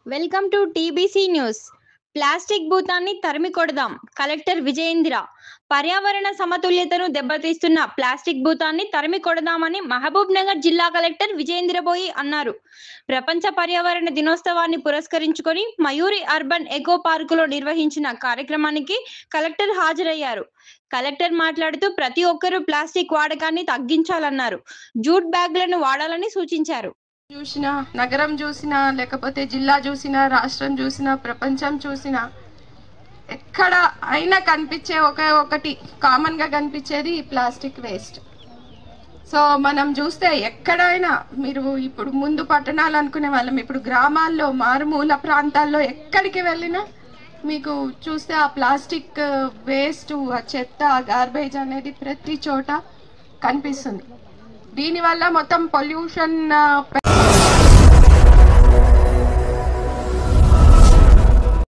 Welcome to TBC news. Plastic భూతాన్ని తరిమి కొడదాం. కలెక్టర్ విజయేంద్ర. పర్యావరణ సమతుల్యతను దెబ్బతీస్తున్న ప్లాస్టిక్ భూతాన్ని తరిమి కొడదామని మహబూబ్ నగర్ జిల్లా కలెక్టర్ విజయేంద్రబోయి అన్నారు. ప్రపంచ పర్యావరణ దినోత్సవాన్ని పురస్కరించుకొని మయూరి అర్బన్ ఎకో పార్కులో నిర్వహించిన కార్యక్రమానికి కలెక్టర్ హాజరయ్యారు. కలెక్టర్ మాట్లాడుతూ ప్రతి ఒక్కరూ ప్లాస్టిక్ వాడకాన్ని తగ్గించాలన్నారు. జూట్ బ్యాగులను వాడాలని సూచించారు. చూసినా, నగరం చూసినా, లేకపోతే జిల్లా చూసినా, రాష్ట్రం చూసినా, ప్రపంచం చూసినా, ఎక్కడ అయినా కనిపించే ఒకటి కామన్గా కనిపించేది ప్లాస్టిక్ వేస్ట్. సో మనం చూస్తే ఎక్కడైనా, మీరు ఇప్పుడు ముందు పట్టణాలు అనుకునే వాళ్ళం, ఇప్పుడు గ్రామాల్లో, మారుమూల ప్రాంతాల్లో ఎక్కడికి వెళ్ళినా మీకు చూస్తే ఆ ప్లాస్టిక్ వేస్ట్, ఆ చెత్త, ఆ గార్బేజ్ అనేది ప్రతి చోట కనిపిస్తుంది. దీనివల్ల మొత్తం పొల్యూషన్